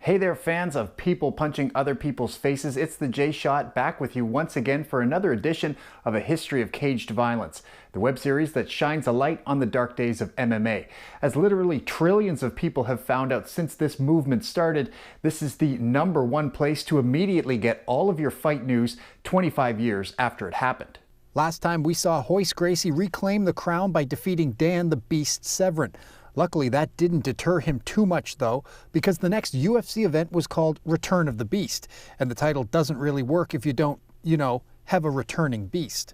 Hey there, fans of people punching other people's faces. It's the J-Shot back with you once again for another edition of A History of Caged Violence, the web series that shines a light on the dark days of MMA. As literally trillions of people have found out since this movement started, this is the #1 place to immediately get all of your fight news 25 years after it happened. Last time we saw Royce Gracie reclaim the crown by defeating Dan the Beast Severn. Luckily, that didn't deter him too much, though, because the next UFC event was called Return of the Beast, and the title doesn't really work if you don't, have a returning beast.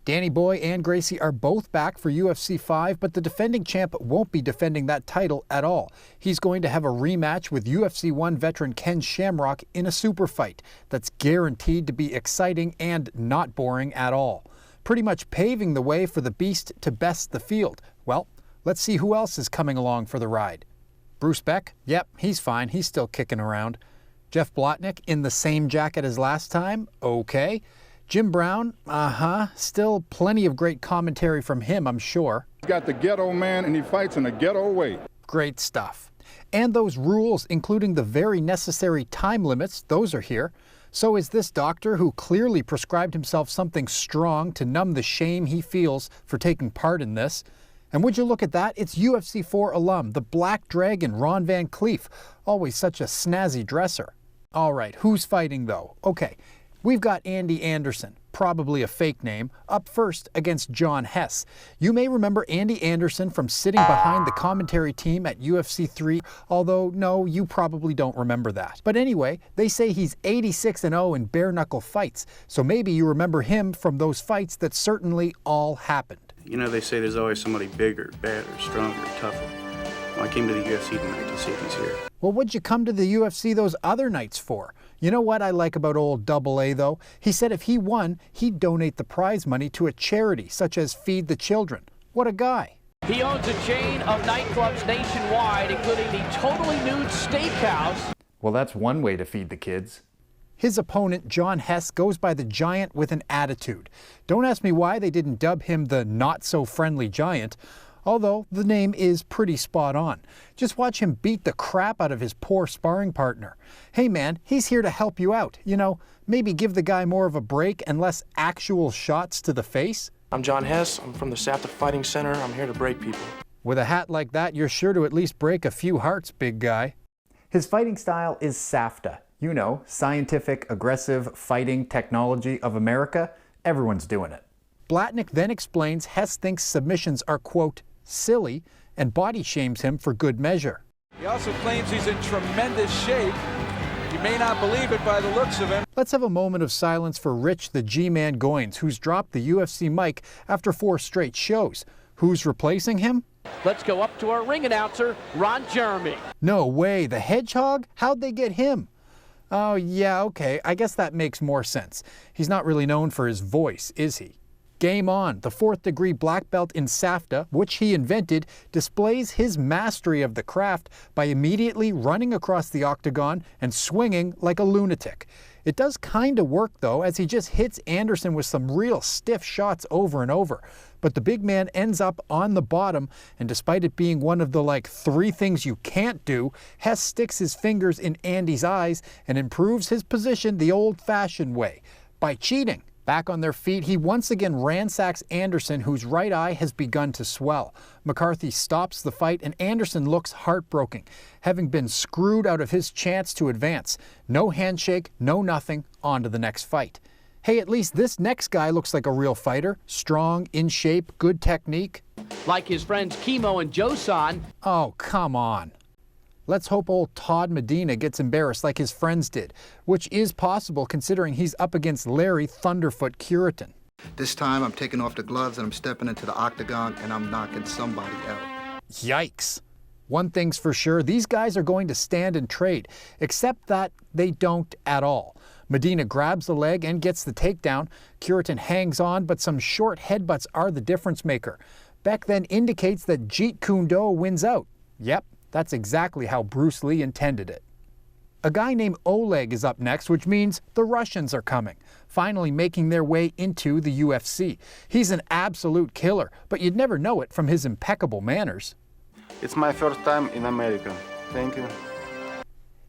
Danny Boy and Gracie are both back for UFC 5, but the defending champ won't be defending that title at all. He's going to have a rematch with UFC 1 veteran Ken Shamrock in a super fight that's guaranteed to be exciting and not boring at all, pretty much paving the way for the Beast to best the field. Well, let's see who else is coming along for the ride. Bruce Beck? Yep, he's fine. He's still kicking around. Jeff Blotnick in the same jacket as last time? Okay. Jim Brown? Still plenty of great commentary from him, I'm sure. He's got the ghetto man and he fights in a ghetto way. Great stuff. And those rules, including the very necessary time limits, those are here. So is this doctor who clearly prescribed himself something strong to numb the shame he feels for taking part in this. And would you look at that, it's UFC 4 alum, the Black Dragon, Ron Van Cleef, always such a snazzy dresser. All right, who's fighting though? Okay, we've got Andy Anderson, probably a fake name, up first against John Hess. You may remember Andy Anderson from sitting behind the commentary team at UFC 3, although no, you probably don't remember that. But anyway, they say he's 86-0 in bare-knuckle fights, so maybe you remember him from those fights that certainly all happened. You know, they say there's always somebody bigger, better, stronger, tougher. Well, I came to the UFC tonight to see if he's here. Well, what'd you come to the UFC those other nights for? You know what I like about old Double A, though? He said if he won, he'd donate the prize money to a charity, such as Feed the Children. What a guy. He owns a chain of nightclubs nationwide, including the Totally Nude Steakhouse. Well, that's one way to feed the kids. His opponent, John Hess, goes by the Giant with an attitude. Don't ask me why they didn't dub him the not-so-friendly Giant, although the name is pretty spot on. Just watch him beat the crap out of his poor sparring partner. Hey man, he's here to help you out. Maybe give the guy more of a break and less actual shots to the face. I'm John Hess. I'm from the Safta Fighting Center. I'm here to break people. With a hat like that, you're sure to at least break a few hearts, big guy. His fighting style is Safta. Scientific, aggressive, fighting technology of America. Everyone's doing it. Blatnick then explains Hess thinks submissions are, quote, silly, and body shames him for good measure. He also claims he's in tremendous shape. You may not believe it by the looks of him. Let's have a moment of silence for Rich the G-Man Goins, who's dropped the UFC mic after 4 straight shows. Who's replacing him? Let's go up to our ring announcer, Ron Jeremy. No way, the Hedgehog? How'd they get him? Oh, yeah, okay, I guess that makes more sense. He's not really known for his voice, is he? Game on. The 4th-degree black belt in Safta, which he invented, displays his mastery of the craft by immediately running across the octagon and swinging like a lunatic. It does kind of work, though, as he just hits Anderson with some real stiff shots over and over. But the big man ends up on the bottom, and despite it being one of the 3 things you can't do, Hess sticks his fingers in Andy's eyes and improves his position the old-fashioned way, by cheating. Back on their feet, he once again ransacks Anderson, whose right eye has begun to swell. McCarthy stops the fight, and Anderson looks heartbroken, having been screwed out of his chance to advance. No handshake, no nothing, on to the next fight. Hey, at least this next guy looks like a real fighter. Strong, in shape, good technique. Like his friends Kimo and Josan. Oh, come on. Let's hope old Todd Medina gets embarrassed like his friends did, which is possible considering he's up against Larry Thunderfoot Curitin. This time I'm taking off the gloves and I'm stepping into the octagon and I'm knocking somebody out. Yikes. One thing's for sure, these guys are going to stand and trade, except that they don't at all. Medina grabs the leg and gets the takedown. Curitin hangs on, but some short headbutts are the difference maker. Beck then indicates that Jeet Kune Do wins out. Yep. That's exactly how Bruce Lee intended it. A guy named Oleg is up next, which means the Russians are coming, finally making their way into the UFC. He's an absolute killer, but you'd never know it from his impeccable manners. It's my first time in America. Thank you.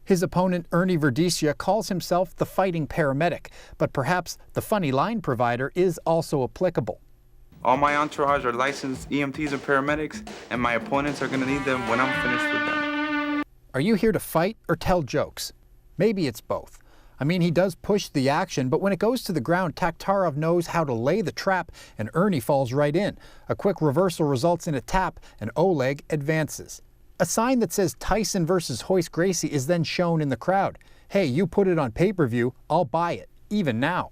His opponent, Ernie Verdicchia, calls himself the fighting paramedic, but perhaps the funny line provider is also applicable. All my entourage are licensed EMTs and paramedics, and my opponents are going to need them when I'm finished with them. Are you here to fight or tell jokes? Maybe it's both. I mean, he does push the action, but when it goes to the ground, Takhtarov knows how to lay the trap, and Ernie falls right in. A quick reversal results in a tap, and Oleg advances. A sign that says Tyson versus Royce Gracie is then shown in the crowd. Hey, you put it on pay-per-view, I'll buy it, even now.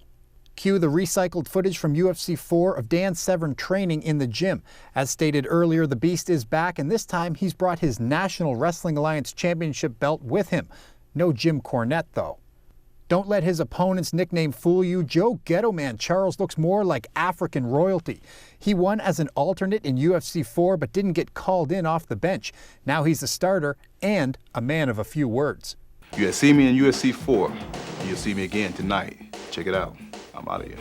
Cue the recycled footage from UFC 4 of Dan Severn training in the gym. As stated earlier, the Beast is back, and this time he's brought his National Wrestling Alliance Championship belt with him. No Jim Cornette, though. Don't let his opponent's nickname fool you. Joe Ghetto Man Charles looks more like African royalty. He won as an alternate in UFC 4 but didn't get called in off the bench. Now he's a starter and a man of a few words. You had seen me in UFC 4. You'll see me again tonight. Check it out. I'm out of here.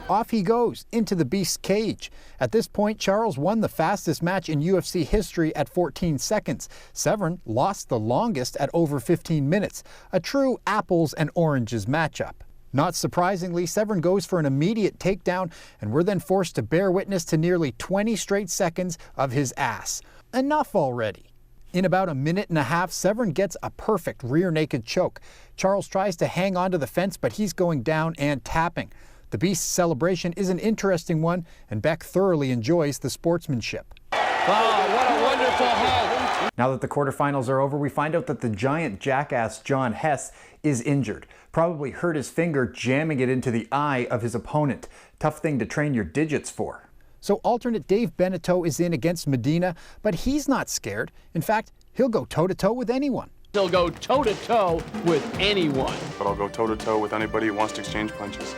Off he goes, into the Beast's cage. At this point, Charles won the fastest match in UFC history at 14 seconds. Severn lost the longest at over 15 minutes. A true apples and oranges matchup. Not surprisingly, Severn goes for an immediate takedown, and we're then forced to bear witness to nearly 20 straight seconds of his ass. Enough already. In about a minute and a half, Severn gets a perfect rear naked choke. Charles tries to hang onto the fence, but he's going down and tapping. The Beast's celebration is an interesting one, and Beck thoroughly enjoys the sportsmanship. Oh, what a wonderful hug. Now that the quarterfinals are over, we find out that the giant jackass John Hess is injured. Probably hurt his finger jamming it into the eye of his opponent. Tough thing to train your digits for. So alternate Dave Beneteau is in against Medina, but he's not scared. In fact, he'll go toe-to-toe with anyone. He'll go toe-to-toe with anyone. But I'll go toe-to-toe with anybody who wants to exchange punches.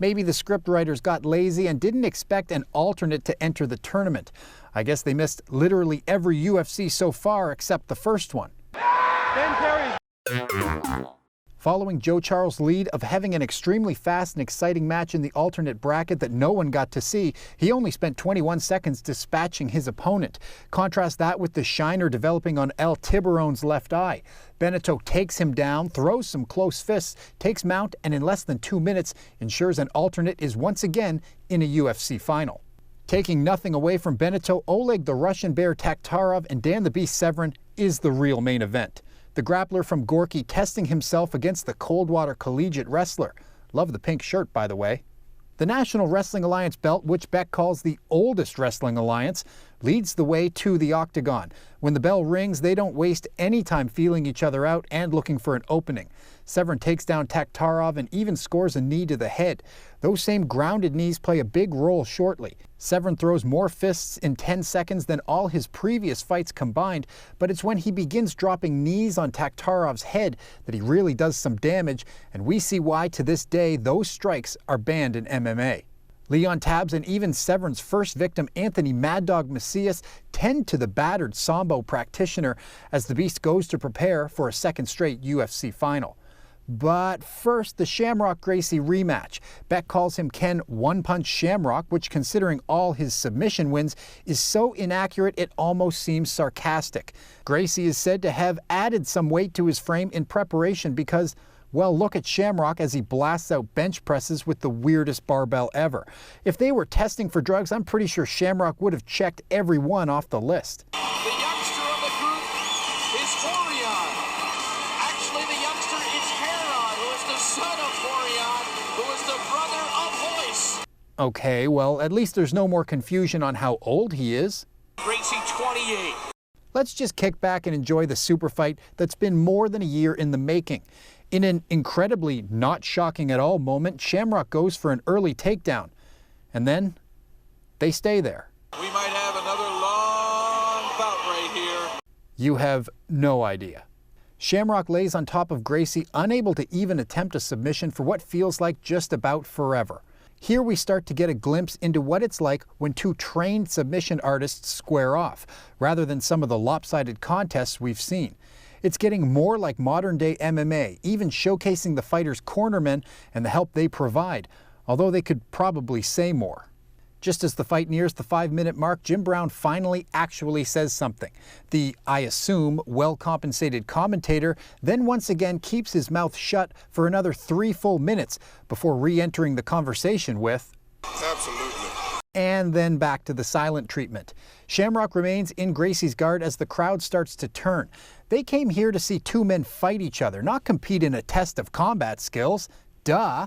Maybe the scriptwriters got lazy and didn't expect an alternate to enter the tournament. I guess they missed literally every UFC so far except the first one. Following Joe Charles' lead of having an extremely fast and exciting match in the alternate bracket that no one got to see, he only spent 21 seconds dispatching his opponent. Contrast that with the shiner developing on El Tiburon's left eye. Beneteau takes him down, throws some close fists, takes mount, and in less than 2 minutes ensures an alternate is once again in a UFC final. Taking nothing away from Beneteau, Oleg the Russian Bear Takhtarov and Dan the Beast Severn is the real main event. The grappler from Gorky testing himself against the Coldwater collegiate wrestler. Love the pink shirt, by the way. The National Wrestling Alliance belt, which Beck calls the oldest wrestling alliance, leads the way to the octagon. When the bell rings, they don't waste any time feeling each other out and looking for an opening. Severn takes down Takhtarov and even scores a knee to the head. Those same grounded knees play a big role shortly. Severn throws more fists in 10 seconds than all his previous fights combined, but it's when he begins dropping knees on Takhtarov's head that he really does some damage, and we see why to this day those strikes are banned in MMA. Leon Tabbs and even Severn's first victim, Anthony Mad Dog Macias, tend to the battered Sambo practitioner as the Beast goes to prepare for a second straight UFC final. But first, the Shamrock Gracie rematch. Beck calls him Ken One Punch Shamrock, which, considering all his submission wins, is so inaccurate it almost seems sarcastic. Gracie is said to have added some weight to his frame in preparation because, well, look at Shamrock as he blasts out bench presses with the weirdest barbell ever. If they were testing for drugs, I'm pretty sure Shamrock would have checked every one off the list. The youngster of the group is Orion. Actually, the youngster is Heron, who is the son of Orion, who is the brother of Royce. Okay, well, at least there's no more confusion on how old he is. Gracie, 28. Let's just kick back and enjoy the super fight that's been more than a year in the making. In an incredibly not shocking at all moment, Shamrock goes for an early takedown. And then they stay there. We might have another long bout right here. You have no idea. Shamrock lays on top of Gracie, unable to even attempt a submission for what feels like just about forever. Here we start to get a glimpse into what it's like when two trained submission artists square off, rather than some of the lopsided contests we've seen. It's getting more like modern-day MMA, even showcasing the fighters' cornermen and the help they provide, although they could probably say more. Just as the fight nears the 5-minute mark, Jim Brown finally actually says something. The, I assume, well-compensated commentator then once again keeps his mouth shut for another 3 full minutes before re-entering the conversation with, Absolutely. and then back to the silent treatment. Shamrock remains in Gracie's guard as the crowd starts to turn. They came here to see two men fight each other, not compete in a test of combat skills. Duh.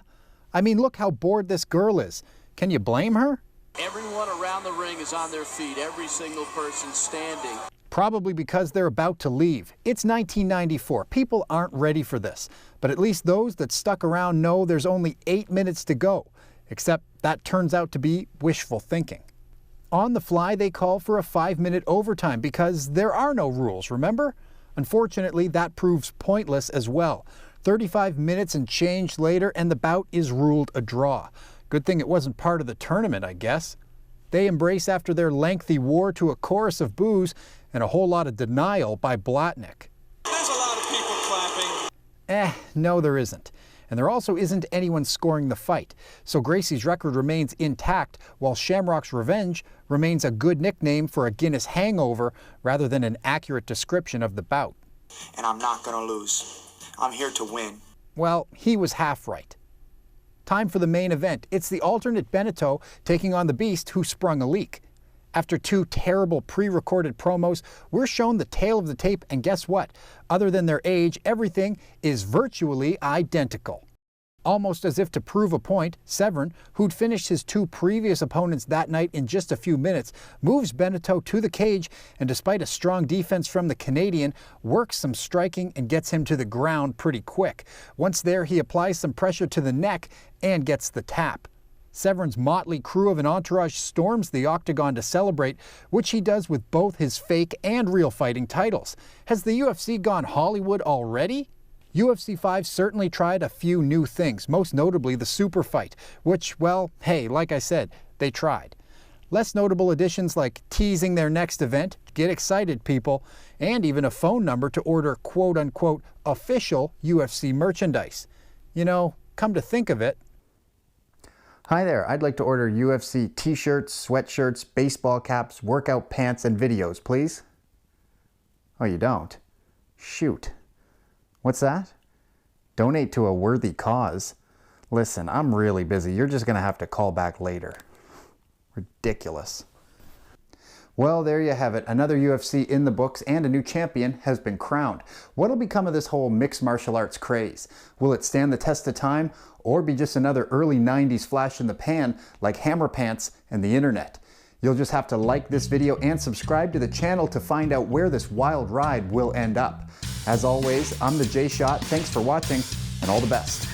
I mean, look how bored this girl is. Can you blame her? Everyone around the ring is on their feet, every single person standing. Probably because they're about to leave. It's 1994. People aren't ready for this. But at least those that stuck around know there's only 8 minutes to go. Except that turns out to be wishful thinking. On the fly, they call for a 5-minute overtime because there are no rules, remember? Unfortunately, that proves pointless as well. 35 minutes and change later, and the bout is ruled a draw. Good thing it wasn't part of the tournament, I guess. They embrace after their lengthy war to a chorus of boos and a whole lot of denial by Blatnick. There's a lot of people clapping. No there isn't. And there also isn't anyone scoring the fight. So Gracie's record remains intact, while Shamrock's revenge remains a good nickname for a Guinness hangover rather than an accurate description of the bout. And I'm not gonna lose. I'm here to win. Well, he was half right. Time for the main event. It's the alternate Beneteau taking on the Beast who sprung a leak. After 2 terrible pre-recorded promos, we're shown the tail of the tape, and guess what? Other than their age, everything is virtually identical. Almost as if to prove a point, Severn, who'd finished his 2 previous opponents that night in just a few minutes, moves Beneteau to the cage and, despite a strong defense from the Canadian, works some striking and gets him to the ground pretty quick. Once there, he applies some pressure to the neck and gets the tap. Severn's motley crew of an entourage storms the octagon to celebrate, which he does with both his fake and real fighting titles. Has the UFC gone Hollywood already? UFC 5 certainly tried a few new things, most notably the super fight, which, well, hey, like I said, they tried. Less notable additions like teasing their next event, get excited people, and even a phone number to order quote-unquote official UFC merchandise. You know, come to think of it. Hi there, I'd like to order UFC t-shirts, sweatshirts, baseball caps, workout pants, and videos, please. Oh, you don't? Shoot. What's that? Donate to a worthy cause. Listen, I'm really busy. You're just going to have to call back later. Ridiculous. Well, there you have it. Another UFC in the books and a new champion has been crowned. What'll become of this whole mixed martial arts craze? Will it stand the test of time or be just another early 90s flash in the pan like Hammer Pants and the internet? You'll just have to like this video and subscribe to the channel to find out where this wild ride will end up. As always, I'm the J-Shot. Thanks for watching and all the best.